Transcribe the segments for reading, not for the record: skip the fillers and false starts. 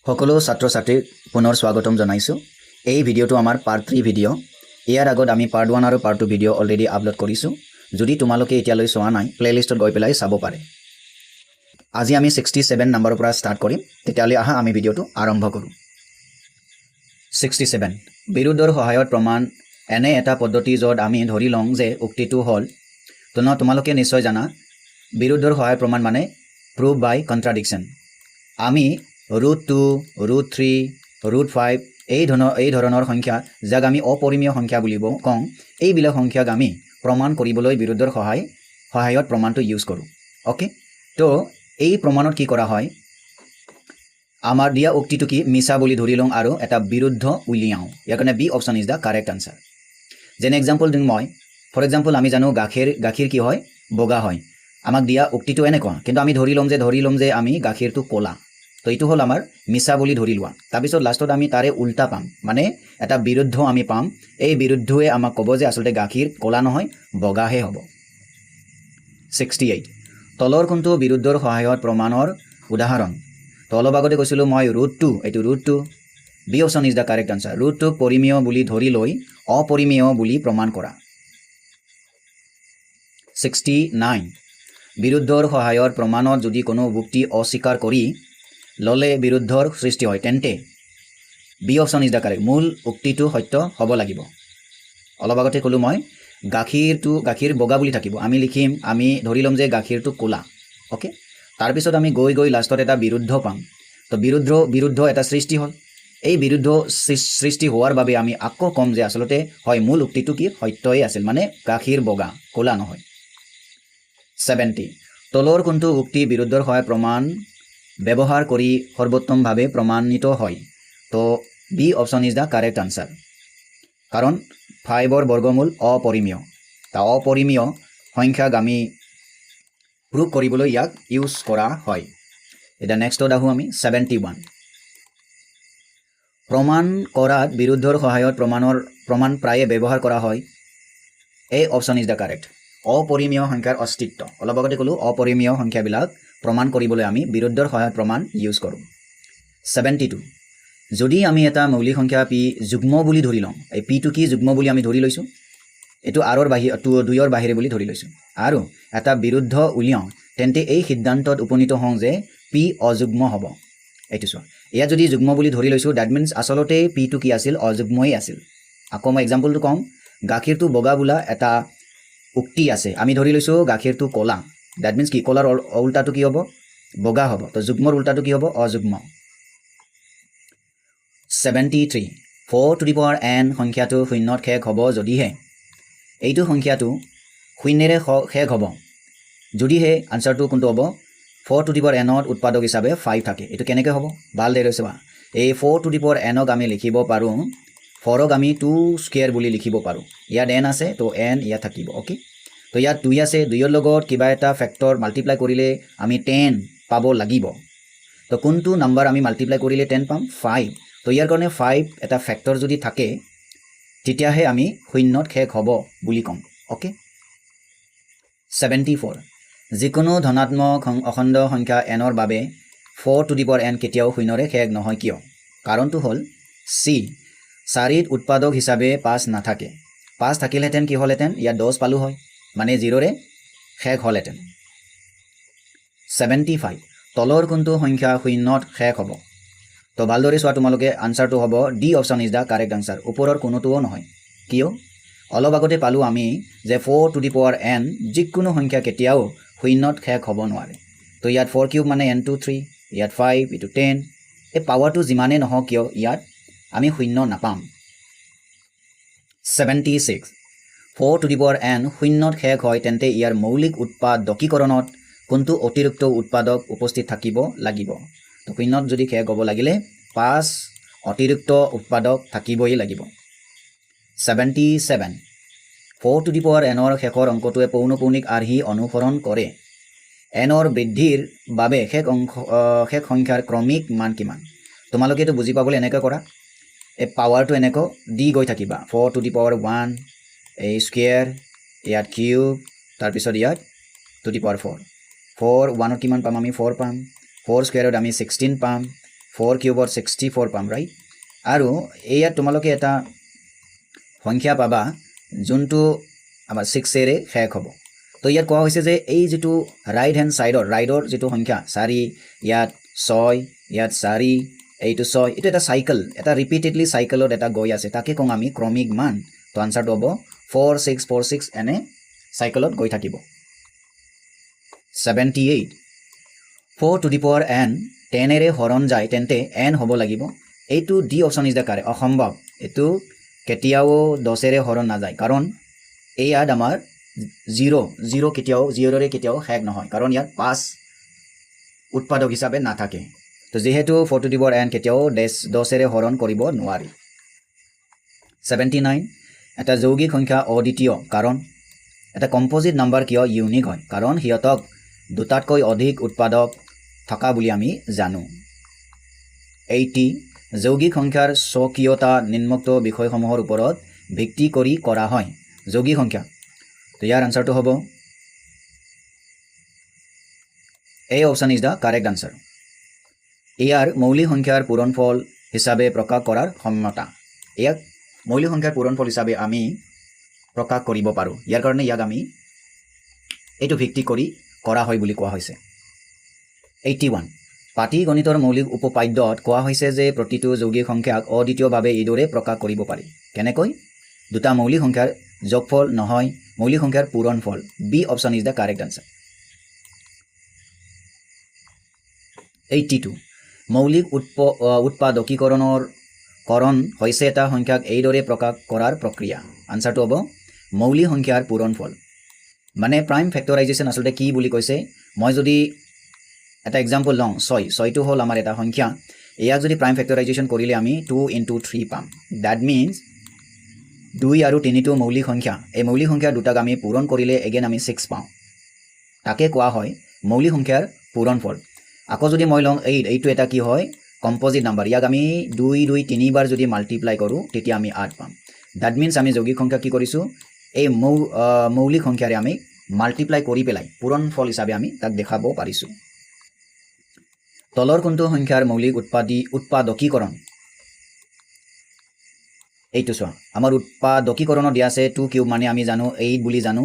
সকলো ছাত্ৰ ছাত্ৰীক পুনৰ স্বাগতম জনাইছোঁ। এই ভিডিঅ'টো আমাৰ পাৰ্ট 3 ভিডিঅ'। ইয়াৰ আগত আমি পাৰ্ট 1 আৰু পাৰ্ট 2 ভিডিঅ' অলৰেডি আপলোড কৰিছোঁ। যদি তোমালোকে এতিয়ালৈ চোৱা নাই প্লেলিষ্টত গৈ পেলাই চাব পাৰে। আজি আমি 67 নম্বৰৰ পৰা ষ্টাৰ্ট কৰিম। তেতিয়াহ'লে আহা আমি ভিডিঅ'টো আৰম্ভ কৰোঁ। 67 বিৰুদ্ধৰ সহায়ত প্ৰমাণ এনে এটা পদ্ধতি য'ত আমি ধৰি লওঁ যে উক্তিটো হ'ল তোমালোকে নিশ্চয় জানা বিৰুদ্ধৰ সহায়ত প্ৰমাণ মানে প্ৰুভ বাই কণ্ট্ৰাডিকশ্যন। আমি √2, √3, √5 এই ধৰণৰ সংখ্যা যাক আমি অপৰিমেয় সংখ্যা বুলিব কওঁ, এইবিলাক সংখ্যাক আমি প্ৰমাণ কৰিবলৈ বিৰুদ্ধৰ সহায়ত প্ৰমাণটো ইউজ কৰোঁ। অ'কে, তো এই প্ৰমাণত কি কৰা হয়, আমাৰ দিয়া উক্তিটো কি মিছা বুলি ধৰি লওঁ আৰু এটা বিৰুদ্ধ উলিয়াওঁ। ইয়াৰ কাৰণে B option is the correct answer. যেনে এক্সাম্পল দিওঁ মই, ফৰ এক্সাম্পল আমি জানো গাখীৰ কি হয়, বগা হয়। আমাক দিয়া উক্তিটো এনেকুৱা, কিন্তু আমি ধৰি ল'ম যে আমি গাখীৰটো ক'লা। তো এইটো হ'ল আমাৰ মিছা বুলি ধৰি লোৱা। তাৰপিছত লাষ্টত আমি তাৰে উল্টা পাম, মানে এটা বিৰুদ্ধ আমি পাম। এই বিৰুদ্ধৱে আমাক ক'ব যে আচলতে গাখীৰ ক'লা নহয়, বগাহে হ'ব। 68 তলৰ কোনটো বিৰুদ্ধৰ সহায়ত প্ৰমাণৰ উদাহৰণ? তো অলপ আগতে কৈছিলোঁ মই √2, এইটো √2। B option is the correct answer. √2 পৰিমেয় বুলি ধৰি লৈ অপৰিমেয় বুলি প্ৰমাণ কৰা। 69 বিৰুদ্ধৰ সহায়ত প্ৰমাণত যদি কোনো যুক্তি অস্বীকাৰ কৰি ল'লে বিৰুদ্ধৰ সৃষ্টি হয়, তেন্তে B option is the correct. মূল উক্তিটো সত্য হ'ব লাগিব। অলপ আগতে ক'লোঁ মই গাখীৰ বগা বুলি থাকিব, আমি ধৰি ল'ম যে গাখীৰটো ক'লা। অ'কে, তাৰপিছত আমি গৈ লাষ্টত এটা বিৰুদ্ধ পাম। তো বিৰুদ্ধ এটা সৃষ্টি হ'ল। এই বিৰুদ্ধ সৃষ্টি হোৱাৰ বাবে আমি আকৌ ক'ম যে আচলতে হয় মূল উক্তিটো কি সত্যই আছিল, মানে গাখীৰ বগা, ক'লা নহয়। 70 তলৰ কোনটো উক্তি বিৰুদ্ধৰ সহায়ত প্ৰমাণ ব্যৱহাৰ কৰি সৰ্বোত্তমভাৱে প্ৰমাণিত হয়? তো B option is the correct answer. কাৰণ 5ৰ বৰ্গমূল অপৰিমেয়। অপৰিমেয় সংখ্যাক আমি প্ৰুভ কৰিবলৈ ইয়াক ইউজ কৰা হয়। এতিয়া নেক্সটত আহোঁ আমি 71 প্ৰমাণ কৰাত বিৰুদ্ধৰ সহায়ত প্ৰমাণ প্ৰায়ে ব্যৱহাৰ কৰা হয়। এই অপশ্যন ইজ দ্য কাৰেক্ট। অপৰিমেয় সংখ্যাৰ অস্তিত্ব, অলপ আগতে ক'লোঁ অপৰিমেয় সংখ্যাবিলাক প্ৰমাণ কৰিবলৈ আমি বিৰুদ্ধৰ সহায়ত প্ৰমাণ ইউজ কৰোঁ। 72 যদি আমি এটা মৌলিক সংখ্যা পি যুগ্ম বুলি ধৰি লওঁ, এই পিটো কি যুগ্ম বুলি আমি ধৰি লৈছোঁ, এইটো দুইৰ বাহিৰে বুলি ধৰি লৈছোঁ, আৰু এটা বিৰুদ্ধ উলিয়াওঁ, তেন্তে এই সিদ্ধান্তত উপনীত হওঁ যে পি অযুগ্ম হ'ব। এইটো চোৱা, ইয়াত যদি যুগ্ম বুলি ধৰি লৈছোঁ, ডেট মিনছ আচলতে পিটো কি আছিল, অযুগ্মই আছিল। আকৌ মই এক্সাম্পলটো কওঁ, গাখীৰটো বগা বোলা এটা উক্তি আছে, আমি ধৰি লৈছোঁ গাখীৰটো ক'লা। ডেট মিনছ কি ক'লাৰ উল্টাটো কি হ'ব, বগা হ'ব। তো যুগ্মৰ উল্টাটো কি হ'ব, অযুগ্ম। 73 4n সংখ্যাটো শূন্যত শেষ হ'ব যদিহে, এইটো সংখ্যাটো শূন্যেৰে শেষ হ'ব যদিহে আনচাৰটো কোনটো হ'ব, 4n উৎপাদক হিচাপে 5 থাকে। এইটো কেনেকৈ হ'ব, ভালদৰে চোৱা। এই 4n আমি লিখিব পাৰোঁ, 4ক আমি 2 স্কুৱেৰ বুলি লিখিব পাৰোঁ। ইয়াত n আছে, তো n ইয়াত থাকিব। অ'কে, তো ইয়াত 2 আছে, 2ৰ লগত কিবা এটা ফেক্টৰ মাল্টিপ্লাই কৰিলে আমি 10 পাব লাগিব। তো কোনটো নাম্বাৰ আমি মাল্টিপ্লাই কৰিলে 10 পাম, 5। তো ইয়াৰ কাৰণে 5 এটা ফেক্টৰ যদি থাকে, তেতিয়াহে আমি শূন্যত শেষ হ'ব বুলি ক'ম। অ'কে, 74 যিকোনো ধনাত্মক অখণ্ড সংখ্যা nৰ বাবে 4n কেতিয়াও শূন্যৰে শেষ নহয় কিয়? কাৰণটো হ'ল চি 4ত উৎপাদক হিচাপে 5 নাথাকে। 5 থাকিলহেঁতেন কি হ'লহেঁতেন, ইয়াত 10 পালোঁ হয়, মানে 0ৰে শেষ হ'লহেঁতেন। 75 তলৰ কোনটো সংখ্যা শূন্যত শেষ হ'ব? তো ভালদৰে চোৱা তোমালোকে, আনচাৰটো হ'ব D option is the correct answer. ওপৰৰ কোনোটোও নহয়। কিয়? অলপ আগতে পালোঁ আমি যে 4n যিকোনো সংখ্যা কেতিয়াও শূন্যত শেষ হ'ব নোৱাৰে। তো ইয়াত 4³ মানে n2 3, ইয়াত 5, এইটো 10। এই পাৱাৰটো যিমানেই নহওক কিয় ইয়াত আমি শূন্য নাপাম। 76 4n শূন্যত শেষ হয়, তেন্তে ইয়াৰ মৌলিক উৎপাদকীকৰণত কোনটো অতিৰিক্ত উৎপাদক উপস্থিত থাকিব লাগিব? তো শূন্যত যদি শেষ হ'ব লাগিলে 5 অতিৰিক্ত উৎপাদক থাকিবই লাগিব। 77 4n শেষৰ অংকটোৱে পৌনঃপুনিক আৰ্হি অনুসৰণ কৰে। nৰ বৃদ্ধিৰ বাবে শেষ সংখ্যাৰ ক্ৰমিক মান কিমান? তোমালোকেতো বুজি পাবলৈ এনেকৈ কৰা, এই পাৱাৰটো এনেকৈ দি গৈ থাকিবা, 4n এই স্কুৱেৰ, ইয়াত কিউব, তাৰপিছত ইয়াত 2 4 1ত কিমান পাম আমি, 4 পাম। 4 স্কুৱেৰত আমি 16 পাম, 4 কিউবত 64 পাম ৰাইট আৰু এয়া তোমালোকে এটা সংখ্যা পাবা যোনটো আমাৰ 6 এৰে শেষ হ'ব তো ইয়াত কোৱা হৈছে যে এই যেটো ৰাইট হ্যান্ড সাইডৰ ৰাইটৰ যেটো সংখ্যা 4 ইয়াত 6 ইয়াত 4 এইটো 6 এটা এটা সাইকেল এটা ৰিপিটেডলি সাইকেলত এটা গৈ আছে তাকে কং আমি ক্ৰমিক মান তো আনসাৰটো হ'ব 4646 এনে সাইকেলত গৈ থাকিব 78 4 to the power n 10 এৰে হৰণ যায় তেন্তে n হ'ব লাগিব এইটো D option is the correct অসম্ভৱ এটো কেতিয়াও 10 এৰে হৰণ না যায় কাৰণ এই আড আমাৰ 0 কেতিয়াও 0 ৰে কেতিয়াও শেষ নহয় কাৰণ ইয়াত 5 উৎপাদক হিচাপে না থাকে তো যেহেতু 4 to the power n কেতিয়াও 10 এৰে হৰণ কৰিব নোৱাৰি 79 এটা যৌগিক সংখ্যা অদ্বিতীয় কাৰণ এটা কম্পোজিট নাম্বাৰ কিয় ইউনিক হয় কাৰণ হিয়তক দুটাতকৈ অধিক উৎপাদক থকা বুলি আমি জানো 80 যৌগিক সংখ্যাৰ স্বকীয়তা নিম্নোক্ত বিষয়সমূহৰ ওপৰত ভিত্তি কৰি কৰা হয় যৌগিক সংখ্যা তো ইয়াৰ আনসাৰটো হ'ব A option is the correct answer ইয়াৰ মৌলিক সংখ্যাৰ পূৰণফল হিচাপে প্ৰকাশ কৰাৰ ক্ষমতা ইয়াক মৌলিক সংখ্যাৰ পূৰণফল হিচাপে আমি প্ৰকাশ কৰিব পাৰো ইয়াৰ কাৰণে ইয়াক আমি এইটো ভিত্তি কৰি কৰা হয় বুলি কোৱা হৈছে 81 পাটিগণিতৰ মৌলিক উপপাদ্যত কোৱা হৈছে যে প্ৰতিটো যৌগিক সংখ্যাক অদ্বিতীয়ভাৱে এইদৰে প্ৰকাশ কৰিব পাৰি কেনেকৈ দুটা মৌলিক সংখ্যাৰ যোগফল নহয় মৌলিক সংখ্যাৰ পূৰণফল B option is the correct answer 82 মৌলিক উৎপাদকীকৰণৰ কৰণ হৈছে এটা সংখ্যাক এইদৰে প্ৰকাশ কৰাৰ প্ৰক্ৰিয়া আনসাৰটো হ'ব মৌলিক সংখ্যাৰ পূৰণফল মানে প্ৰাইম ফেক্টৰাইজেশ্যন আসলে কি বুলি কৈছে মই যদি এটা এক্সাম্পল লওঁ 6টো হ'ল আমাৰ এটা সংখ্যা ইয়াক যদি প্ৰাইম ফেক্টৰাইজেশ্যন কৰিলে আমি 2 into 3 পাম দ্যাট মিন্স 2 আৰু 3টো মৌলিক সংখ্যা এই মৌলিক সংখ্যা দুটাক আমি পূৰণ কৰিলে এগেইন আমি 6 পাওঁ তাকে কোৱা হয় মৌলিক সংখ্যাৰ পূৰণফল আকৌ যদি মই লওঁ 8 এইটো এটা কি হয় কম্পোজিট নাম্বাৰ ইয়াক আমি 2 2 3 বাৰ যদি মাল্টিপ্লাই কৰোঁ তেতিয়া আমি 8 পাম দ্যাট মিন্স আমি যৌগিক সংখ্যা কি কৰিছো এই মৌলিক সংখ্যাৰে আমি মাল্টিপ্লাই কৰি পেলাই পূৰণফল হিচাপে আমি তাক দেখাব পাৰিছো তলৰ কোনটো সংখ্যাৰ মৌলিক উৎপাদকীকৰণ এইটো চোৱা আমাৰ উৎপাদকীকৰণত দিয়া আছে 2 কিউব মানে আমি জানো 8 বুলি জানো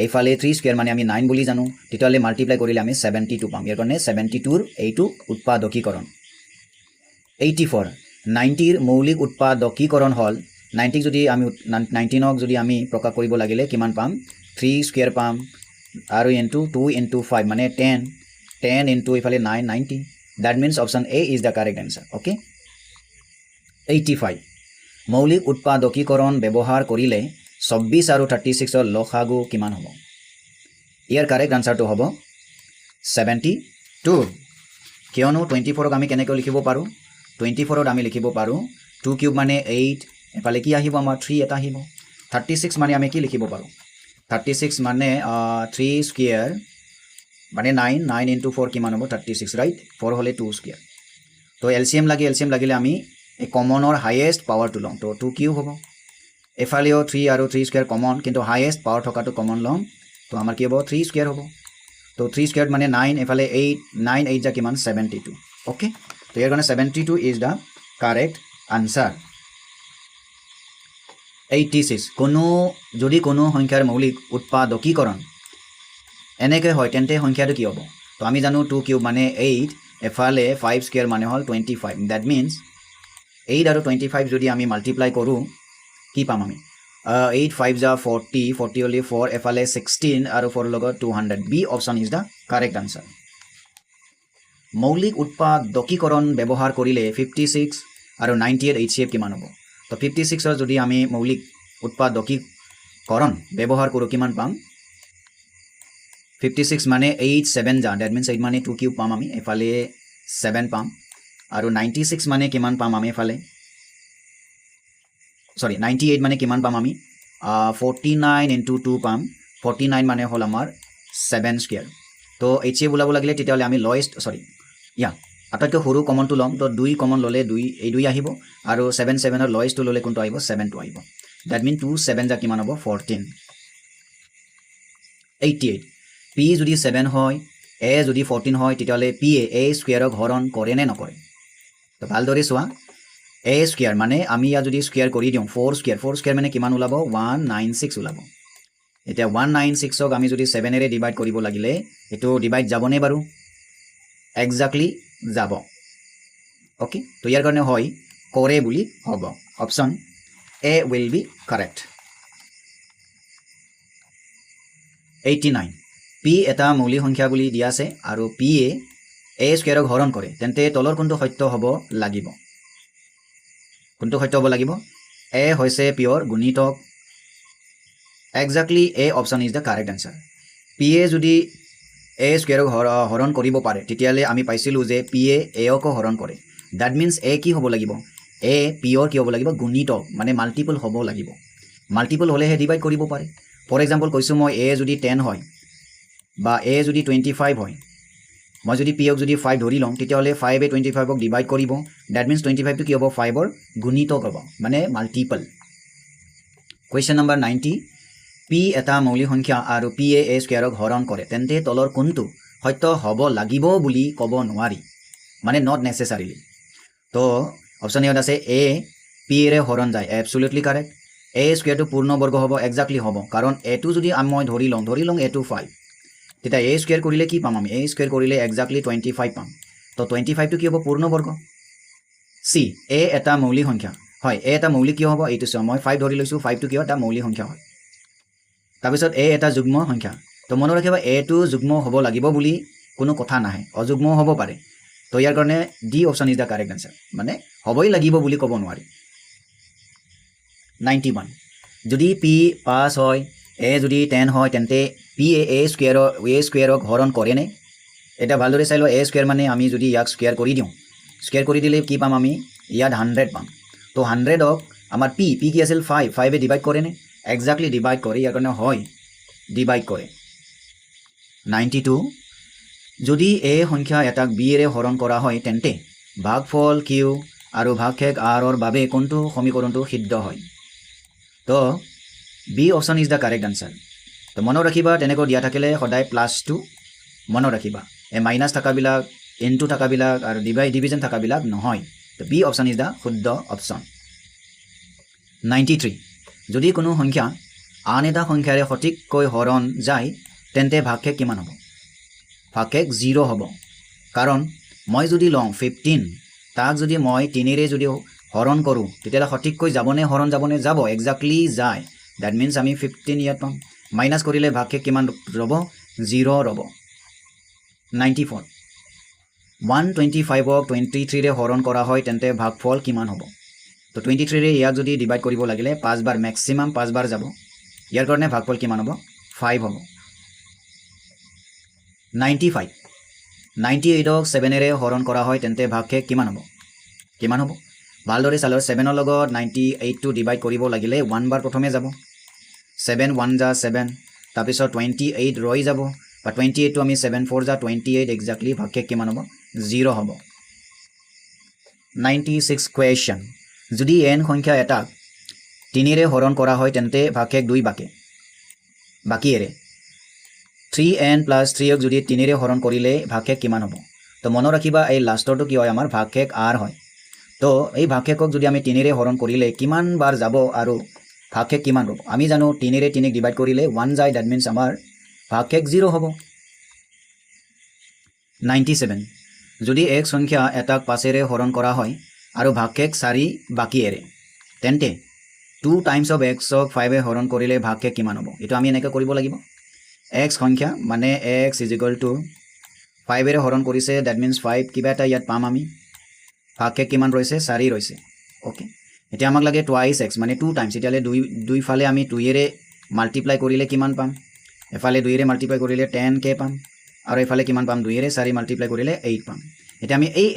এইফালে 3 স্কয়াৰ মানে আমি 9 বুলি জানো তেতিয়ালে মাল্টিপ্লাই কৰিলে আমি 72 পাম ইয়াৰ কাৰণে 72 ৰ এইটো উৎপাদকীকৰণ 84 90 ৰ মৌলিক উৎপাদকীকৰণ হল 90 যদি আমি 19ক যদি আমি প্ৰকাশ কৰিব লাগিলে কিমান পাম 3 স্কয়াৰ পাম আৰু ইনটু 2 into 5 মানে 10 into ইফালে 9 90 that means option A is the correct answer okay 85 মৌলিক উৎপাদকীকৰণ ব্যৱহাৰ কৰিলে 26 আৰু 36 ৰ লসাগু কিমান হ'ব ইয়াৰ কাৰেক্ট আনসাৰটো হ'ব 72 কিয়নো 24ক আমি কেনেকৈ লিখিব পাৰো 24ত আমি লিখিব পাৰো 2 কিউব মানে 8 এফালে কি আহিব আমাৰ 3 এটা আহিব 36 মানে আমি কি লিখিব পাৰো 36 মানে 3 স্কয়াৰ মানে 9 into 4 কিমান হ'ব 36 ৰাইট 4 হলে 2 স্কয়াৰ তো এলসিএম লাগিলে আমি এই কমনৰ হাইয়েস্ট পাৱাৰটো লওঁ তো 2 কিউব হ'ব এফালেও 3 আৰু 3 স্কয়াৰ কমন কিন্তু হাইয়েস্ট পাৱাৰ থকাটো কমন লওঁ তো আমাৰ কি হ'ব 3 স্কয়াৰ হ'ব তো 3 স্কয়াৰ মানে 9 এফালে 8 9 8 যা কিমান 72 ওকে তো ইয়াৰ কাৰণে 72 ইজ দা কাৰেক্ট আনসাৰ 86 যদি কোনো সংখ্যাৰ মৌলিক উৎপাদকীকৰণ এনেকৈ হয় তেন্তে সংখ্যাটো কি হ'ব তো আমি জানো 2 কিউব মানে 8 এফালে 5 স্কয়াৰ মানে হল 25 দ্যাট মিন্স 8 আৰু 25 যদি আমি মাল্টিপ্লাই কৰোঁ কি পাম আমি 8 5 যা 40 40 হলে 4 এফালে 16 আৰু 4 লগত 200 B option is the correct answer মৌলিক উৎপাদকীকৰণ ব্যৱহাৰ কৰিলে 56 আৰু 98 HCF কিমান হ'ব তো 56 ৰ যদি আমি মৌলিক উৎপাদকীকৰণ ব্যৱহাৰ কৰোঁ কিমান পাম 56 মানে 8 7 যা দ্যাট মিন্স 8 মানে 2 কিউব পাম আমি এফালে 7 পাম আৰু 96 মানে কিমান পাম আমি এফালে সরি 98 মানে কিমান পাম আমি 49 into 2 পাম 49 মানে হল আমাৰ 7 স্কয়াৰ তো HCF ওলাব লাগিলে তেতিয়ালে আমি লয়েষ্ট সৰি আটাইতকৈ সৰু কমনটো লম তো 2 কমন ললে 2 এই 2 আহিব আৰু 7 7 ৰ লয়েষ্টটো ললে কোনটো আহিব 7 টো আহিব দ্যাট মিন 2 7 যা কিমান হ'ব 14 88 p যদি 7 হয় a যদি 14 হয় তেতিয়ালে p a স্কয়াৰক হৰণ কৰে নে নকৰে তো ভালদৰে চোৱা a স্কোয়াৰ মানে আমি ইয়াত যদি স্কোয়াৰ কৰি দিওঁ 4 স্কোয়াৰ মানে কিমান ওলাব 196 ওলাব এতিয়া 196ক আমি যদি 7 ডিভাইড কৰিব লাগিলে এটো ডিভাইড যাবনে বাৰু এক্স্যাক্টলি যাব ওকে তো ইয়াৰ কাৰণে হয় কৰে বুলি হ'ব option A will be correct 89 p এটা মৌলিক সংখ্যা বুলি দিয়া আছে আৰু p এ a স্কয়াৰক হৰণ কৰে তেন্তে তলৰ কোনটো সত্য হ'ব লাগিব কোনটো সত্য হ'ব লাগিব a হৈছে পিওর গুণিতক exactly a option is the correct answer p এ যদি a স্কয়াৰক হৰণ কৰিব পাৰে তেতিয়ালে আমি পাইছিলো যে p এ a ক হৰণ কৰে দ্যাট মিন্স a কি হ'ব লাগিব a পিওর কি হ'ব লাগিব গুণিতক মানে মাল্টিপল হ'ব লাগিব মাল্টিপল হলেহে ডিভাইড কৰিব পাৰে ফৰ এক্সাম্পল কৈছো মই a যদি 10 হয় বা a যদি 25 হয় মই যদি p ক যদি 5 ধৰি লম তেতিয়ালে 5 এ 25 ক ডিভাইড কৰিব দ্যাট মিন্স 25 টো কি হ'ব 5 ৰ গুণিতক হ'ব মানে মাল্টিপল কোৱেশ্চন নম্বৰ 90 p এটা মৌলিক সংখ্যা আৰু p এ a স্কয়াৰক হৰণ কৰে তেন্তে তলৰ কোনটো সত্য হ'ব লাগিব বুলি ক'ব নোৱাৰি মানে নট নেসেসাৰিলি তো অপশন ইয়াত আছে a p এৰে হৰণ যায় এবসলিউটলি কাৰেক্ট a স্কয়াৰ টো পূৰ্ণ বৰ্গ হ'ব এক্স্যাক্টলি হ'ব কাৰণ a টো যদি মই ধৰি লওঁ a টো 5 তেতিয়া a স্কয়াৰ কৰিলে কি পাম আমি a স্কয়াৰ কৰিলে এক্স্যাক্টলি 25 পাম তো 25 টো কি হ'ব পূৰ্ণ বৰ্গ c a এটা মৌলিক সংখ্যা হয় a এটা মৌলিক কি হ'ব এইটো চাও মই 5 ধৰি লৈছো 5 টো কি এটা মৌলিক সংখ্যা হয় তাৰপিছত a এটা যুগ্ম সংখ্যা তো মনত ৰাখিবা a টো যুগ্ম হ'ব লাগিব বুলি কোনো কথা নাহে অযুগ্ম হ'ব পাৰে তো ইয়াৰ কাৰণে D option is the correct answer মানে হবই লাগিব বুলি ক'ব নোৱাৰি 91 যদি p 5 হয় a যদি 10 হয় তেন্তে p a স্কয়াৰক হৰণ কৰে নে এটা ভালদৰে চাই ল a স্কয়াৰ মানে আমি যদি ইয়াক স্কয়াৰ কৰি দিলে কি পাম আমি ইয়াত 100 পাম তো 100ক আমাৰ p কি আছিল 5 এ ডিভাইড কৰে নে এক্স্যাক্টলি ডিভাইড কৰে ইয়াৰ কাৰণে হয় ডিভাইড কৰে 92 যদি a সংখ্যা এটাক b এৰে হৰণ কৰা হয় তেন্তে ভাগফল q আৰু ভাগশেষ r ৰ বাবে কোনটো সমীকৰণটো সিদ্ধ হয় তো B option is the correct answer তো মনত ৰাখিবা তেনেকৈ দিয়া থাকিলে সদায় +2 মনত ৰাখিবা এ মাইনাস থাকাবিলাক ইনটু থাকাবিলাক আৰু ডিভিজন থাকাবিলাক নহয় তো বি অপশন ইজ দা শুদ্ধ অপশন 93 যদি কোনো সংখ্যা আন এটা সংখ্যাৰে সঠিককৈ হৰণ যায় তেন্তে ভাগশেষ কিমান হ'ব ভাগশেষ 0 হ'ব কাৰণ মই যদি লওঁ 15 তাক যদি মই 3 ৰে যদি হৰণ কৰো তেতিয়ালে সঠিককৈ যাবনে হৰণ যাবনে যাব এক্স্যাক্টলি যায় দ্যাট মিন্স আমি 15 ইয়াত পাম মাইনাস কৰিলে ভাগশেষ কিমান ৰব 0 ৰব 94 125 ক 23 ৰে হৰণ কৰা হয় তেন্তে ভাগফল কিমান হ'ব তো 23 ৰে ইয়াক যদি ডিভাইড কৰিব লাগিলে 5 বাৰ ম্যাক্সিমাম 5 বাৰ যাব ইয়াৰ কাৰণে ভাগফল কিমান হ'ব 5 হ'ব 95 98 ক 7 ৰে হৰণ কৰা হয় তেন্তে ভাগশেষ কিমান হ'ব ভালদৰে চালৰ 7 ৰ লগত 98 টো ডিভাইড কৰিব লাগিলে 1 বাৰ প্ৰথমে যাব 7 1 যা 7 তাৰপিছত 28 ৰৈ যাব বা 28 টো আমি 7 4 যা 28 এক্স্যাক্টলি ভাগশেষ কিমান হ'ব 0 হ'ব 96 কোৱেশ্চন যদি n সংখ্যা এটাক 3 ৰে হৰণ কৰা হয় তেন্তে ভাগশেষ 2 বাকিৰে 3n + 3 ক যদি 3 ৰে হৰণ কৰিলে ভাগশেষ কিমান হ'ব তো মনত ৰাখিবা এই লাষ্টৰটো কি হয় আমাৰ ভাগশেষ r হয় তো এই ভাগশেষক যদি আমি 3 ৰে হৰণ কৰিলে কিমান বাৰ যাব আৰু ভাগশেষ কিমান হ'ব আমি জানো 3 ৰে 3 ক ডিভাইড কৰিলে 1 যায় দ্যাট মিন্স আমাৰ ভাগশেষ 0 হ'ব 97 যদি x সংখ্যা এটাক 5 ৰে হৰণ কৰা হয় আৰু ভাগশেষ 4 বাকিৰে তেন্তে 2 টাইমছ অফ x ক 5 এ হৰণ কৰিলে ভাগশেষ কিমান হ'ব এটো আমি এনেকৈ কৰিব লাগিব x সংখ্যা মানে x = 5 এৰে হৰণ কৰিছে দ্যাট মিন্স 5 কিবা এটা ইয়াত পাম আমি ভাগশেষ কিমান ৰৈছে 4 ৰৈছে ওকে এতিয়া আমাক লাগে টুৱাইস x মানে 2 টাইমছ এতিয়ালে দুই ফালে আমি 2 এৰে মাল্টিপ্লাই কৰিলে কিমান পাম এফালে 2 এৰে মাল্টিপ্লাই কৰিলে 10k পাম আৰু এফালে কিমান পাম 2 এৰে 4 মাল্টিপ্লাই কৰিলে 8 পাম এতিয়া আমি এই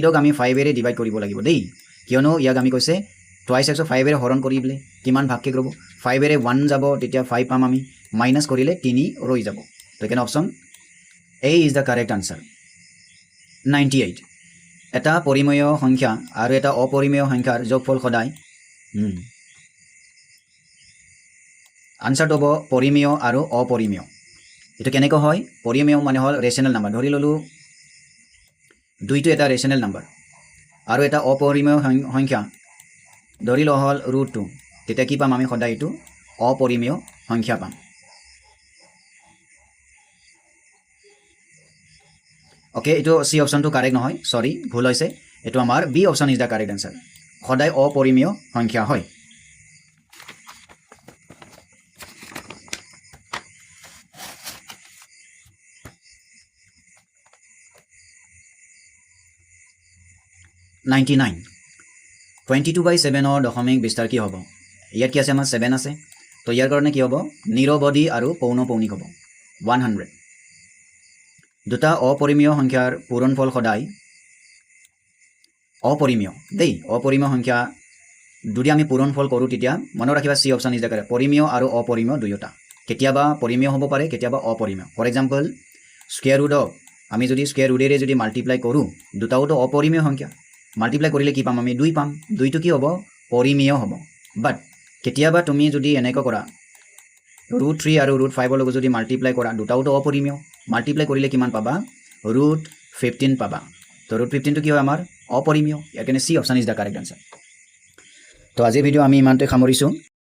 8ক আমি 5 এৰে ডিভাইড কৰিব লাগিব দেই কিয়নো ইয়াক আমি কৈছে টুৱাইস x ক 5 এৰে হৰণ কৰিলে কিমান ভাগশেষ ৰব 5 এৰে 1 যাব তেতিয়া 5 পাম আমি মাইনাস কৰিলে 3 ৰৈ যাব তো এখানে option A is the correct answer 98 এটা পৰিমেয় সংখ্যা আৰু এটা অপৰিমেয় সংখ্যাৰ যোগফল সদায় আনসাৰটো হ'ব পৰিমেয় আৰু অপৰিমেয় এটা কেনেকৈ হয় পৰিমেয় মানে হল ৰেশনাল নাম্বাৰ ধৰি ললো 2 টো এটা ৰেশনাল নাম্বাৰ আৰু এটা অপৰিমেয় সংখ্যা ধৰি লোৱা হ'ল √2 তেতিয়া কি পাম আমি সদায় এইটো অপৰিমেয় সংখ্যা পাম ওকে এইটো সি অপশনটো কাৰেক্ট নহয় সৰি ভুল হৈছে এইটো আমাৰ B option is the correct answer সদায় অপৰিমেয় সংখ্যা হয় $99 22/7 দশমিক বিস্তাৰ কি হ'ব ইয়াত কি আছে আমাৰ 7 আছে তো ইয়াৰ কাৰণে কি হ'ব নিৰৱধি আৰু পৌনঃপুনিক হ'ব 100 দুটা অপৰিমেয় সংখ্যাৰ পূৰণফল সদায় অপৰিমেয় দেই অপৰিমেয় সংখ্যা যদি আমি পূৰণফল কৰোঁ তেতিয়া মনত ৰাখিবা C option is the correct পৰিমেয় আৰু অপৰিমেয় দুয়োটা কেতিয়াবা পৰিমেয় হ'ব পাৰে কেতিয়াবা অপৰিমেয় for example square root of আমি যদি স্কয়াৰ ৰুটেৰে যদি মাল্টিপ্লাই কৰোঁ দুটাওতো অপৰিমেয় সংখ্যা মাল্টিপ্লাই কৰিলে কি পাম আমি 2 পাম 2টো কি হ'ব পৰিমেয় হ'ব বাট কেতিয়াবা তুমি যদি এনেকৈ কৰা √3 আৰু √5 লগত যদি মাল্টিপ্লাই কৰা দুটাওতো অপৰিমেয় মাল্টিপ্লাই কৰিলে কিমান পাবা √15 পাবা তো √15 টো কি হয় আমাৰ অপৰিমেয় ইয়াৰ কাৰণে C option is the correct answer তো আজিৰ ভিডিও আমি ইমানতে সামৰিছোঁ